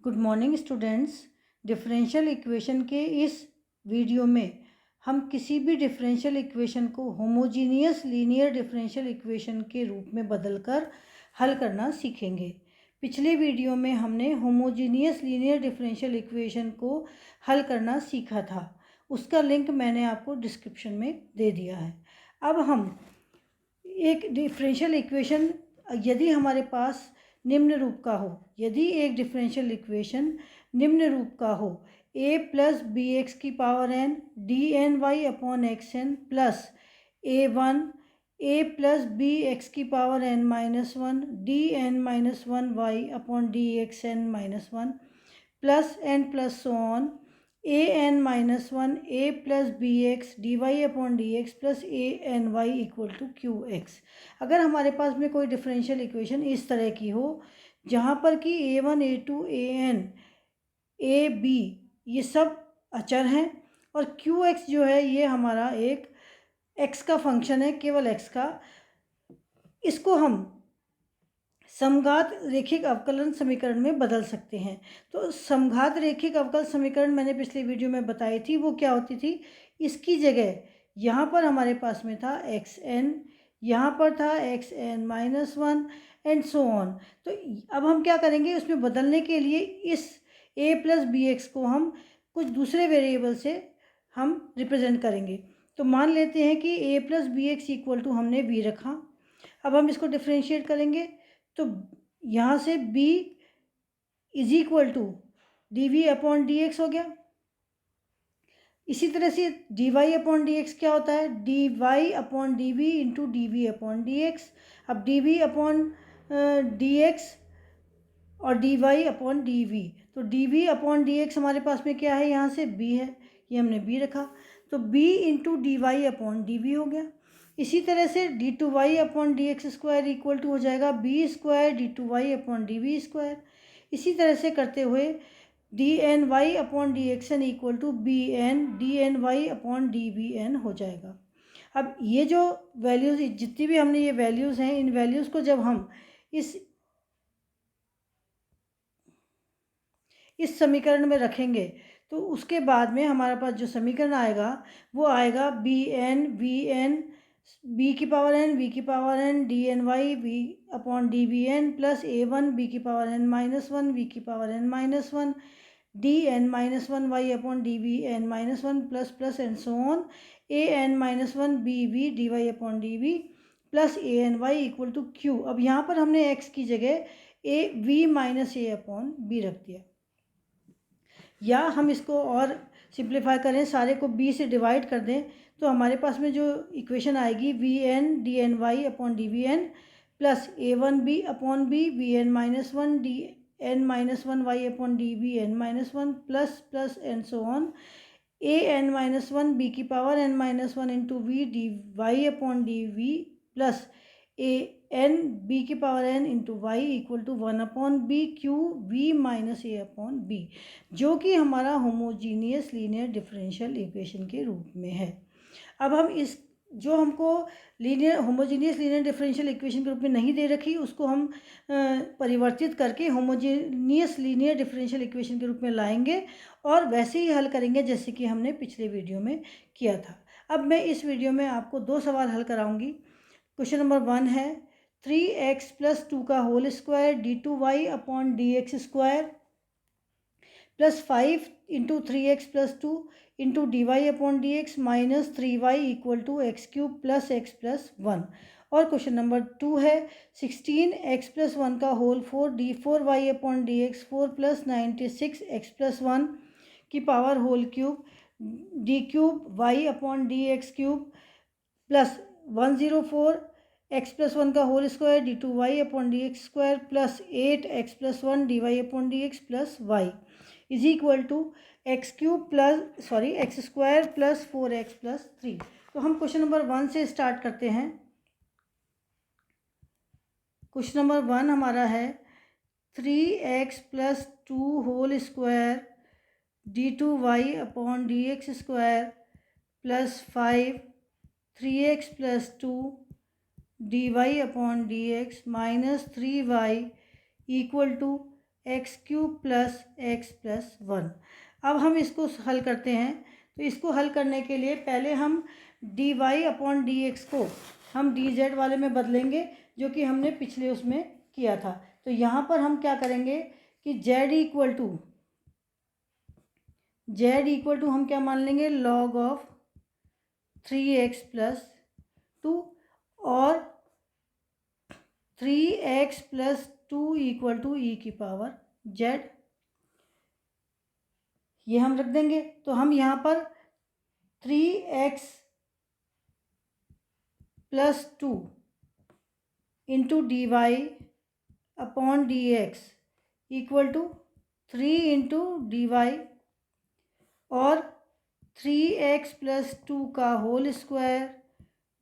Good morning students. Differential equation के इस video में हम किसी भी डिफरेंशियल इक्वेशन को होमोजीनियस लीनियर डिफरेंशियल इक्वेशन के रूप में बदलकर हल करना सीखेंगे। पिछले वीडियो में हमने होमोजीनियस लीनियर डिफरेंशियल इक्वेशन को हल करना सीखा था, उसका लिंक मैंने आपको डिस्क्रिप्शन में दे दिया है। अब हम एक डिफरेंशियल इक्वेशन यदि हमारे पास निम्न रूप का हो, यदि एक डिफरेंशियल इक्वेशन निम्न रूप का हो, a प्लस बी एक्स की power n D N Y upon X N plus a1 a plus B X की power n minus one D N minus one Y upon D X N minus one plus n plus so on a n minus one a plus B X D Y upon D X plus a n Y equal to Q X. अगर हमारे पास में कोई differential equation इस तरह की हो जहाँ पर कि a1 a2 an a b ये सब अचर हैं और qx जो है ये हमारा एक x का फंक्शन है, केवल x का, इसको हम समघात रेखिक अवकलन समीकरण में बदल सकते हैं। तो समघात रेखिक अवकल समीकरण मैंने पिछले वीडियो में बताई थी, वो क्या होती थी। इसकी जगह यहाँ पर हमारे पास में था xn, यहाँ पर था xn minus one and so on. तो अब हम क्या करेंगे, उसमें बदलने के लिए इस a प्लस बी एक्स को हम कुछ दूसरे वेरिएबल से हम रिप्रेजेंट करेंगे। तो मान लेते हैं कि a plus B X equal to हमने b रखा। अब हम इसको डिफ्रेंशिएट करेंगे तो यहाँ से b is equal to D V upon D X हो गया। इसी तरह से D Y upon D X क्या होता है, D Y upon D V into D V upon D X. अब D V upon D X और D Y upon D V, तो D V upon D X हमारे पास में क्या है, यहाँ से b है, ये हमने b रखा, तो b into D Y upon D V हो गया। इसी तरह से D two Y upon D X square equal to हो जाएगा B square D two Y upon D V square. इसी तरह से करते हुए D N Y upon D X N equal to B N D N Y upon D V N हो जाएगा। अब ये जो वैल्यूज़, जितनी भी हमने ये वैल्यूज़ हैं, इन वैल्यूज़ को जब हम इस समीकरण में रखेंगे तो उसके बाद में हमारे पास जो समीकरण आएगा वो आएगा B N V N B की पावर एन वी की power N D N Y V upon D V N plus A one B की power N minus one V की power N minus one D N minus one Y upon D V N minus one plus plus and so on A N minus one B V D Y upon D V plus A N Y equal to Q. अब यहाँ पर हमने X की जगह A V minus A upon B रख दिया, या हम इसको और सिंप्लीफाई करें, सारे को b से डिवाइड कर दें, तो हमारे पास में जो इक्वेशन आएगी V N D N Y upon D V N plus A one B upon B V N minus one D N minus one Y upon D V N minus one plus plus and so on A N minus one B की power N minus one into V D Y upon D V plus A N B की power N into Y equal to one upon B Q V minus A upon B, जो कि हमारा homogeneous linear differential equation के रूप में है। अब हम इस जो हमको linear homogeneous linear differential equation के रूप में नहीं दे रखी, उसको हम परिवर्तित करके होमोजीनियस लीनियर डिफरेंशियल इक्वेशन के रूप में लाएंगे और वैसे ही हल करेंगे जैसे कि हमने पिछले वीडियो में किया था। अब मैं इस वीडियो में आपको दो सवाल हल कराऊंगी। क्वेश्चन नंबर 1 है 3x प्लस टू का whole square D two Y upon D X square plus 5 into three X plus two into D Y upon D X minus three Y equal to X cube plus X plus one. और question number 2 है 16x plus one का whole four D four Y upon D X four plus 96 X plus one की power whole cube D cube Y upon D X cube plus 104 X plus one का whole square D two Y upon D X square plus 8 X plus one D Y upon D X plus Y is equal to X square plus 4x plus 3। तो हम question number 1 से start करते हैं। Question number 1 हमारा है 3x plus two whole square D two Y upon D X square plus 5 3x plus two D Y upon D X minus three Y equal to X cube plus X plus 1। अब हम इसको हल करते हैं। तो इसको हल करने के लिए पहले हम D Y upon D X को हम डी जेड वाले में बदलेंगे, जो कि हमने पिछले उसमें किया था। तो यहाँ पर हम क्या करेंगे कि जेड इक्वल टू हम क्या मान लेंगे, लॉग ऑफ 3x प्लस 2 और 3x plus 2 equal to E की पावर z, ये हम रख देंगे। तो हम यहाँ पर 3x plus 2 into D Y upon D X equal to 3 into D Y और 3x प्लस 2 का whole square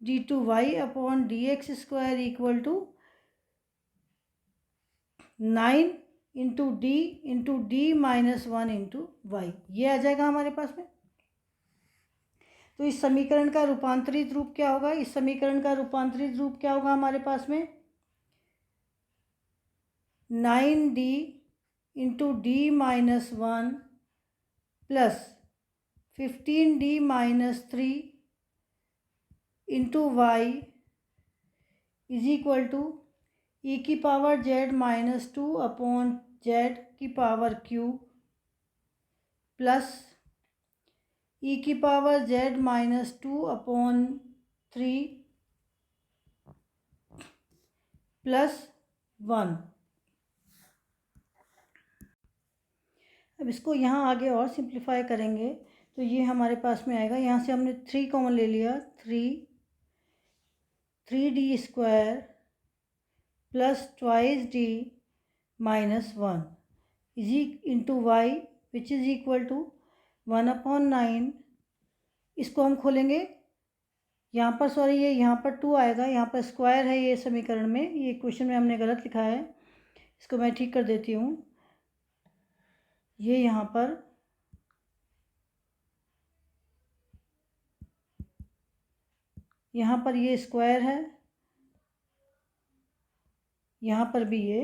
D two Y upon D X square equal to 9 into D minus 1 into Y, ये आ जाएगा हमारे पास में। तो इस समीकरण का रूपांतरित रूप क्या होगा, इस समीकरण का रूपांतरित रूप क्या होगा हमारे पास में, 9d into D minus 1 plus 15d minus 3 into Y is equal to E की power z minus 2 upon z की पावर q प्लस ई की power z minus 2 upon 3 plus 1। अब इसको यहाँ आगे और सिंप्लीफाई करेंगे तो ये हमारे पास में आएगा, यहाँ से हमने 3 कॉमन ले लिया, 3d square plus twice D minus 1 is into Y which is equal to 1/9। इसको हम खोलेंगे, यहाँ पर सॉरी ये यहाँ पर 2 आएगा, यहाँ पर स्क्वायर है ये समीकरण में, ये क्वेश्चन में हमने गलत लिखा है, इसको मैं ठीक कर देती हूँ। ये यहाँ पर ये स्क्वायर है, यहाँ पर भी ये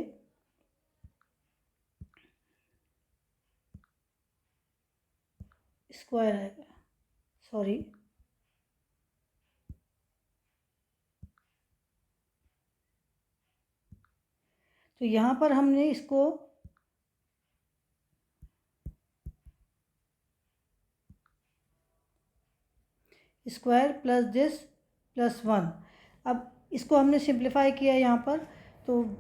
स्क्वायर आएगा, सॉरी तो यहाँ पर हमने इसको स्क्वायर प्लस दिस प्लस 1, अब इसको हमने सिंप्लीफाई किया यहाँ पर, तो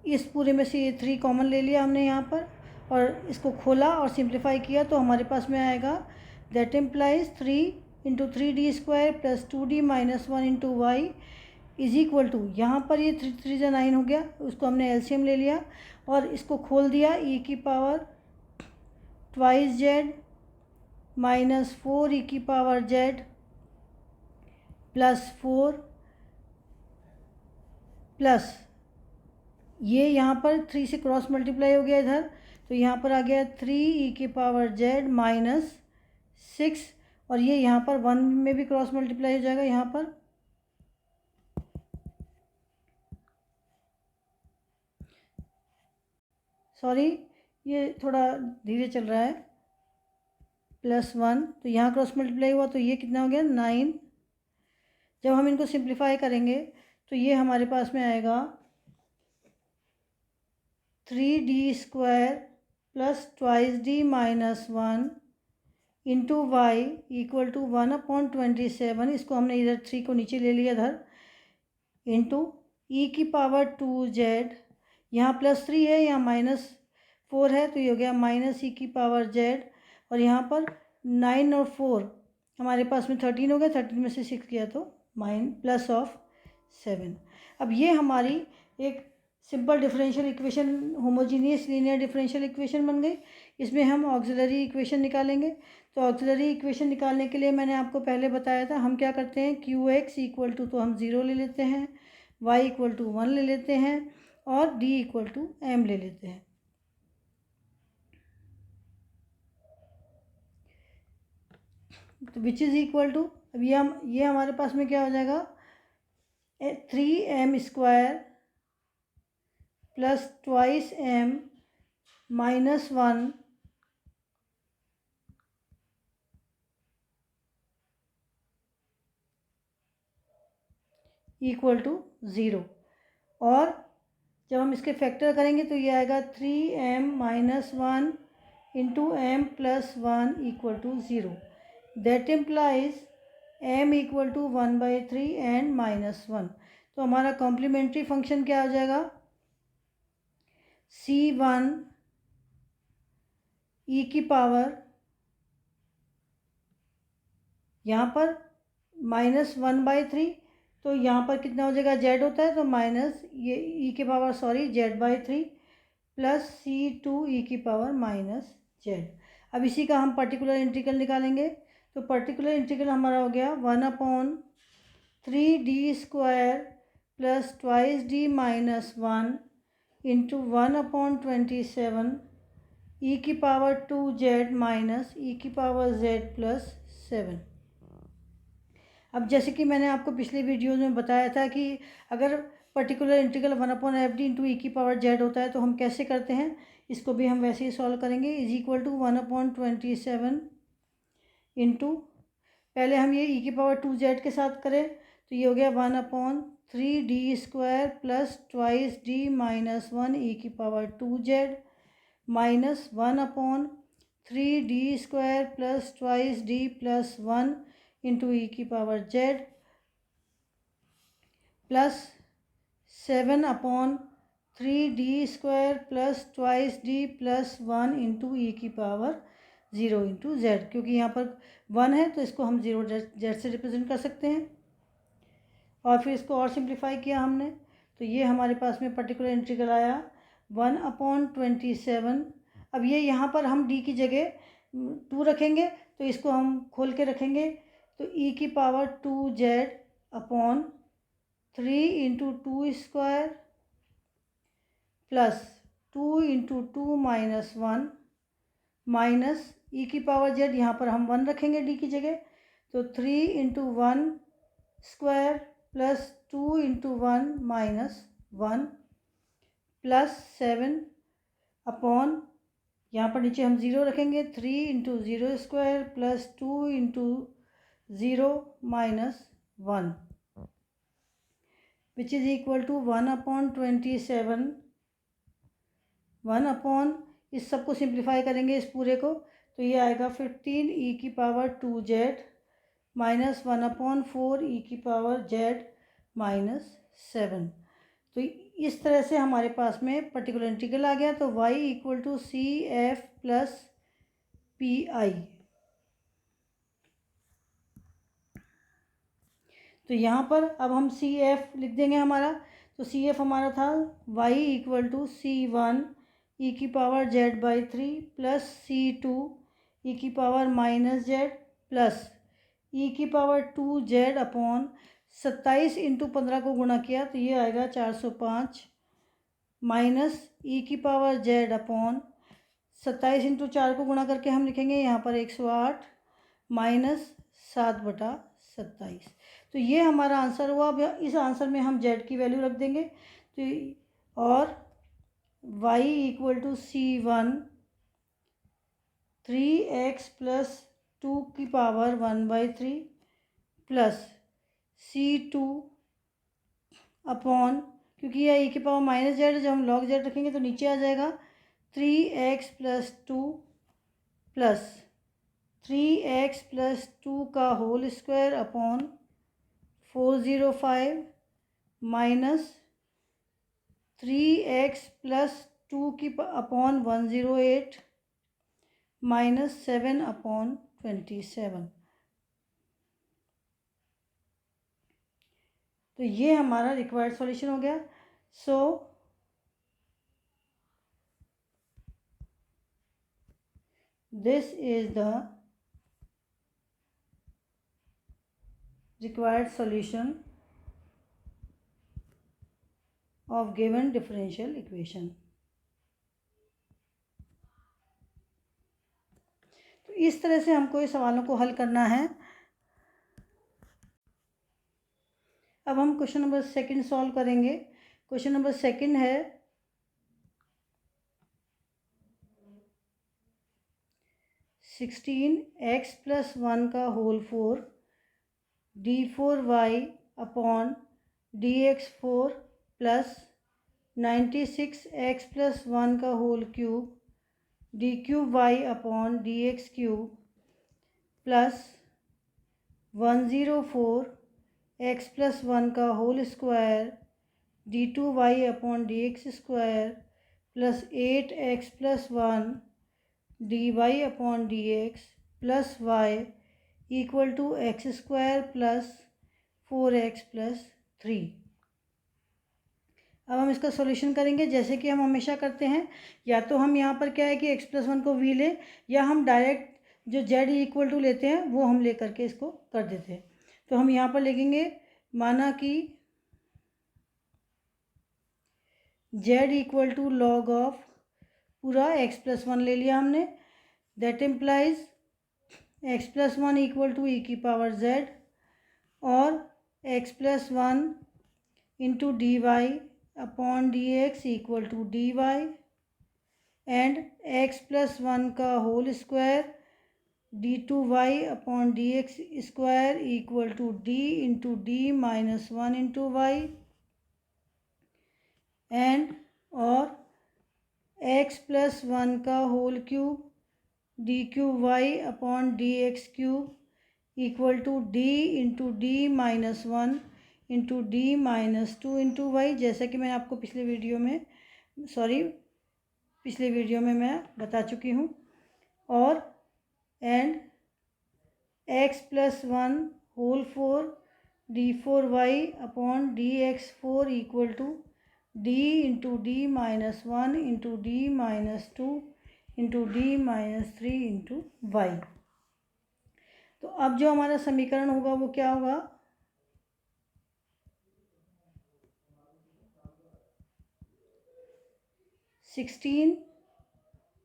इस पूरे में से ये 3 कॉमन ले लिया हमने यहाँ पर और इसको खोला और सिंप्लीफाई किया तो हमारे पास में आएगा that implies 3 into 3d square plus 2d minus 1 into Y is equal to, यहाँ पर ये 3 3 जा 9 हो गया, उसको हमने एलसीएम ले लिया और इसको खोल दिया, ई की पावर ट्वाइस जेड माइनस 4 ई की पावर जेड प्लस 4 प्लस ये यहाँ पर 3 से क्रॉस मल्टीप्लाई हो गया इधर, तो यहाँ पर आ गया 3 ई की पावर जेड माइनस 6 और ये यहाँ पर 1 में भी क्रॉस मल्टीप्लाई हो जाएगा यहाँ पर, सॉरी ये थोड़ा धीरे चल रहा है, प्लस 1 तो यहाँ क्रॉस मल्टीप्लाई हुआ तो ये कितना हो गया 9। जब हम इनको सिंप्लीफाई करेंगे तो ये हमारे पास में आएगा 3d square plus twice D minus 1 into Y equal to 1/27, इसको हमने इधर 3 को नीचे ले लिया इधर, इंटू ई की पावर 2z, यहाँ प्लस 3 है यहाँ माइनस 4 है तो ये हो गया माइनस ई की पावर z और यहाँ पर 9 और 4 हमारे पास में 13 हो गया, 13 में से 6 किया तो प्लस ऑफ 7। अब ये हमारी एक simple differential equation, homogeneous linear differential equation बन गई। इसमें हम ऑक्सिलरी इक्वेशन निकालेंगे। तो ऑक्सिलरी इक्वेशन निकालने के लिए मैंने आपको पहले बताया था, हम क्या करते हैं क्यू एक्स इक्वल टू तो हम 0 ले लेते हैं, वाई इक्वल टू 1 ले लेते हैं और डी इक्वल टू एम ले लेते हैं। तो विच इज़ इक्वल टू, अब ये हमारे पास में क्या हो जाएगा 3m square plus twice m -1 equal to 0। और जब हम इसके फैक्टर करेंगे तो ये आएगा 3m - 1 into m + 1 equal to 0। That implies m equal to 1/3 and -1। तो हमारा कॉम्प्लीमेंट्री फंक्शन क्या आ जाएगा, c1 e की पावर, यहाँ पर -1/3, तो यहाँ पर कितना हो जाएगा, z होता है तो माइनस ये e की power z/3 plus c2 e की पावर -z। अब इसी का हम पर्टिकुलर इंटीग्रल निकालेंगे। तो पर्टिकुलर इंटीग्रल हमारा हो गया 1/3d² plus 2d - 1 into 1/27 e की पावर 2z माइनस e की पावर z प्लस 7। अब जैसे कि मैंने आपको पिछले वीडियोज़ में बताया था कि अगर particular integral 1/fd into E की पावर z होता है तो हम कैसे करते हैं, इसको भी हम वैसे ही सॉल्व करेंगे। इज इक्वल टू 1/27 इंटू, पहले हम ये ई की पावर 2z के साथ करें तो ये हो गया 1/3d² प्लस 2d - 1 e की power 2z minus 1/3d² plus 2d plus 1 into E की power z plus 7/3d² plus 2d plus 1 into E की पावर 0 इंटू z। क्योंकि यहाँ पर 1 है तो इसको हम 0 z से रिप्रेजेंट कर सकते हैं। और फिर इसको और सिंप्लीफाई किया हमने तो ये हमारे पास में पर्टिकुलर इंटीग्रल आया 1/27। अब ये यहाँ पर हम d की जगह 2 रखेंगे तो इसको हम खोल के रखेंगे तो e की power 2z/3 into 2² plus 2 into 2 minus 1 minus e की पावर z, यहाँ पर हम 1 रखेंगे d की जगह तो 3 into 1² plus 2 into 1 minus 1 plus 7 upon, यहाँ पर नीचे हम 0 रखेंगे 3 into 0² plus 2 into 0 minus 1 which is equal to 1/27। 1 इस सब को सिंप्लीफाई करेंगे इस पूरे को तो ये आएगा 15 e की पावर 2z माइनस 1/4 e की पावर z माइनस 7। तो इस तरह से हमारे पास में पर्टिकुलर इंटीग्रल आ गया। तो y equal to C F plus P I. तो यहाँ पर अब हम सी एफ लिख देंगे हमारा। तो सी एफ हमारा था y equal to c1 e की power z/3 plus c2 e की पावर -z प्लस e की पावर 2z अपॉन 27 इंटू 15 को गुणा किया तो ये आएगा 405 माइनस e की पावर z अपॉन 27 इंटू 4 को गुणा करके हम लिखेंगे यहाँ पर 108 माइनस 7/27। तो ये हमारा आंसर हुआ। अब इस आंसर में हम z की वैल्यू रख देंगे तो और y equal to c1 3x plus 2 की पावर 1/3 प्लस c2 अपॉन, क्योंकि यह e की पावर माइनस z, जब हम log z रखेंगे तो नीचे आ जाएगा 3x plus 2 plus 3x plus 2 का whole square upon 405 minus 3x plus 2 की अपॉन 108 माइनस 7/27। तो ये हमारा रिक्वायर्ड सॉल्यूशन हो गया। So this is the required solution of given differential equation। तो इस तरह से हमको ये सवालों को हल करना है। अब हम क्वेश्चन नंबर 2 सॉल्व करेंगे। क्वेश्चन नंबर 2 है 16x+1 का whole 4 d4y upon dx4 plus 96x+1 का whole cube d3y upon dx3 plus 104x+1 का whole square d2y upon dx square plus 8x+1 dy upon dx plus y equal to X square plus 4x plus 3। अब हम इसका solution करेंगे जैसे कि हम हमेशा करते हैं। या तो हम यहाँ पर क्या है कि x+1 को v लें, या हम डायरेक्ट जो z इक्वल टू लेते हैं वो हम ले करके इसको कर देते हैं। तो हम यहाँ पर लिखेंगे, माना कि z equal to log of पूरा x+1 ले लिया हमने, that implies x+1 equal to e की पावर z और x+1 into D Y upon D X equal to D Y and x+1 का whole square d2y upon D X square equal to d into D minus 1 into Y and और x+1 का whole cube D cube Y upon D X cube equal to D into D minus 1 into D minus 2 into Y, जैसा कि मैंने आपको पिछले video में मैं बता चुकी हूँ। और and x+1 whole 4 d4y upon dx4 equal to d into D minus 1 into D minus 2 into D minus 3 into Y. तो अब जो हमारा समीकरण होगा वो क्या होगा, sixteen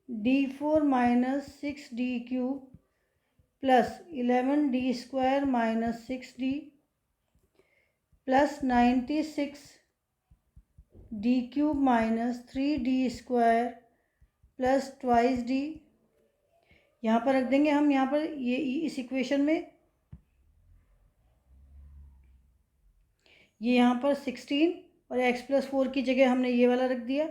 d4 minus 6d³ plus 11d² minus 6d plus 96d³ minus 3d² plus twice D. यहाँ पर रख देंगे हम, यहाँ पर ये इस इक्वेशन में ये यहाँ पर 16 और x+4 की जगह हमने ये वाला रख दिया,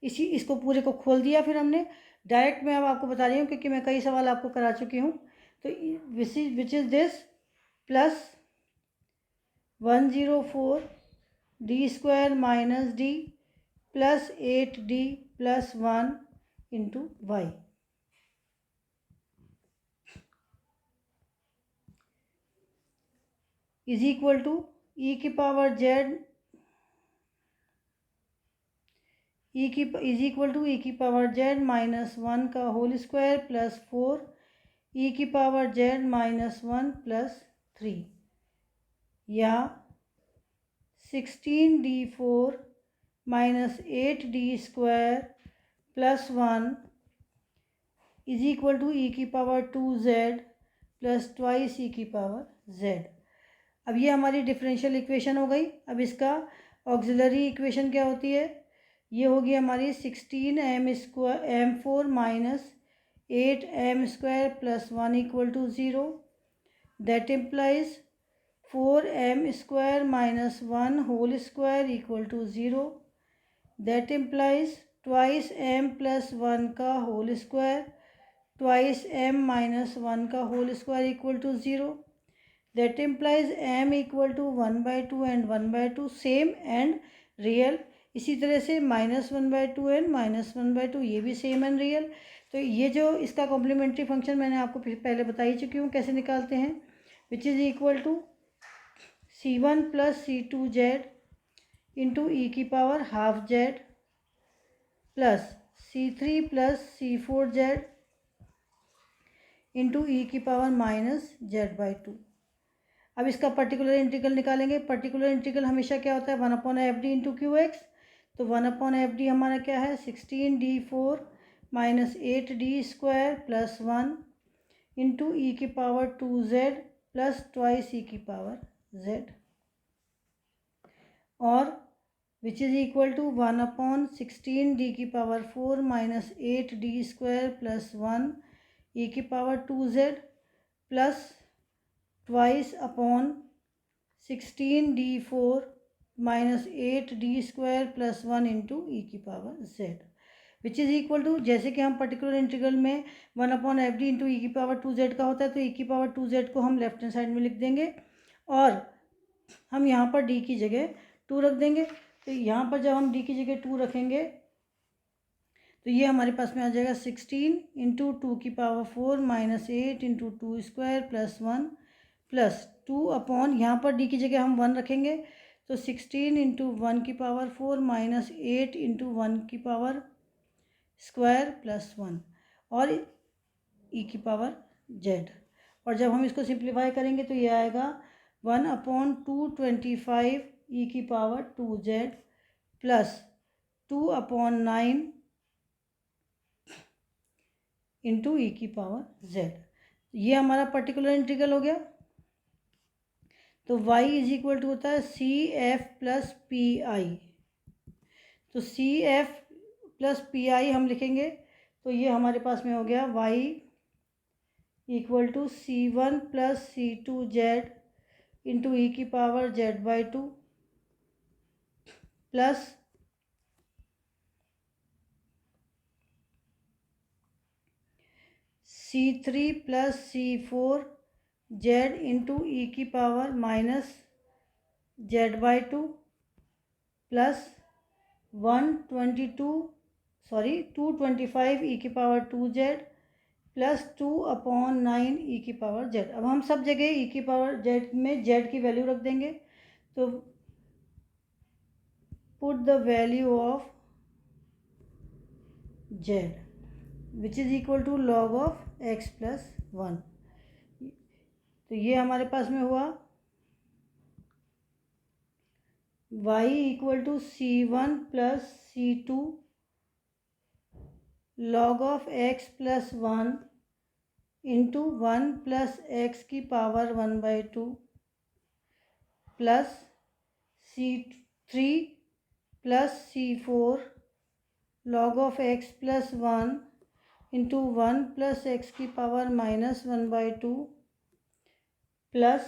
इसको पूरे को खोल दिया। फिर हमने डायरेक्ट, मैं अब आपको बता रही हूँ क्योंकि मैं कई सवाल आपको करा चुकी हूँ। तो which is this plus 104d² minus d plus 8d plus 1 into Y is equal to e की power z is equal to e की पावर z माइनस 1 का होल स्क्वायर प्लस 4 e की पावर z माइनस 1 प्लस 3 या 16d4 minus 8d² plus 1 is equal to e की power 2z plus twice e की power z। अब ये हमारी differential equation हो गई। अब इसका ऑक्सिलरी इक्वेशन क्या होती है, ये होगी हमारी 16m4 minus 8m² plus 1 equal to 0, that implies 4m² minus 1 whole square equal to 0, that implies twice m plus 1 का whole square twice m minus 1 का whole square equal to 0, that implies m equal to 1/2 and 1/2 same and real. इसी तरह से -1/2 and -1/2 ये भी same and real. तो ये जो इसका कॉम्प्लीमेंट्री फंक्शन मैंने आपको पहले बता ही चुकी हूँ कैसे निकालते हैं, which is equal to c1 plus c2z into E की power half z plus c3 plus c4z into E की पावर माइनस z/2। अब इसका पर्टिकुलर इंटीग्रल निकालेंगे। पर्टिकुलर इंटीग्रल हमेशा क्या होता है, 1/fd इंटू क्यू एक्स। तो 1/fd हमारा क्या है, 16d4 minus 8d² plus 1 into E की पावर 2z प्लस ट्वाइस ई की पावर z और विच इज़ इक्वल टू 1/16d की power 4 minus 8d² plus 1 E की power 2z plus twice upon 16d4 minus 8d² plus 1 into E की power z which is equal to, जैसे कि हम particular integral में 1/fd into E की power 2z का होता है, तो ई की पावर 2z को हम लेफ्ट हैंड साइड में लिख देंगे और हम यहाँ पर d की जगह 2 रख देंगे। तो यहाँ पर जब हम d की जगह 2 रखेंगे तो ये हमारे पास में आ जाएगा 16 इंटू 2 की power 4 minus 8 into 2² plus 1 plus 2 upon, यहाँ पर d की जगह हम 1 रखेंगे तो 16 इंटू 1 की पावर 4 माइनस 8 इंटू 1 की पावर स्क्वायर प्लस 1 और ई की पावर z। और जब हम इसको सिंप्लीफाई करेंगे तो ये आएगा 1/225 ई की power 2z plus 2/9 into E की पावर z। ये हमारा पर्टिकुलर इंटीग्रल हो गया। तो y इज इक्वल टू होता है C F plus P I. तो C F plus P I हम लिखेंगे तो ये हमारे पास में हो गया y equal to c1 plus c2z into E की power z/2 plus c3 plus c4 z into E की पावर माइनस z/2 प्लस 225 ई की पावर 2z प्लस 2/9 ई की पावर z। अब हम सब जगह ई की पावर z में z की वैल्यू रख देंगे। तो put the value of z which is equal to log of x plus 1। तो ये हमारे पास में हुआ y equal to c1 plus c2 log of x plus 1 into 1 plus x की power 1/2 plus c3 plus c4 log of x plus 1 into 1 plus x की power minus 1/2 plus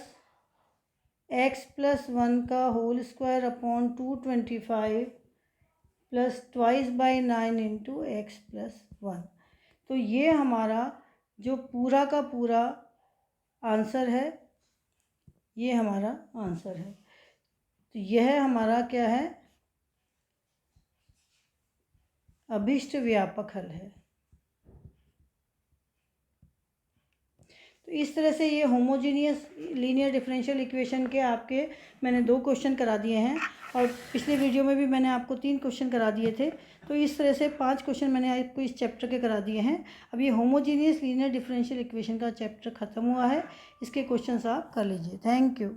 x plus 1 का whole square upon 225 plus 2/9 into X plus 1। तो ये हमारा जो पूरा का पूरा आंसर है, ये हमारा आंसर है। तो यह हमारा क्या है, अभिष्ट व्यापक हल है। तो इस तरह से ये होमोजीनियस लीनियर डिफरेंशियल इक्वेशन के आपके मैंने 2 क्वेश्चन करा दिए हैं और पिछले वीडियो में भी मैंने आपको 3 क्वेश्चन करा दिए थे। तो इस तरह से 5 क्वेश्चन मैंने आपको इस चैप्टर के करा दिए हैं। अब ये होमोजीनियस लीनियर डिफरेंशियल इक्वेशन का चैप्टर ख़त्म हुआ है। इसके क्वेश्चंस आप कर लीजिए। Thank you.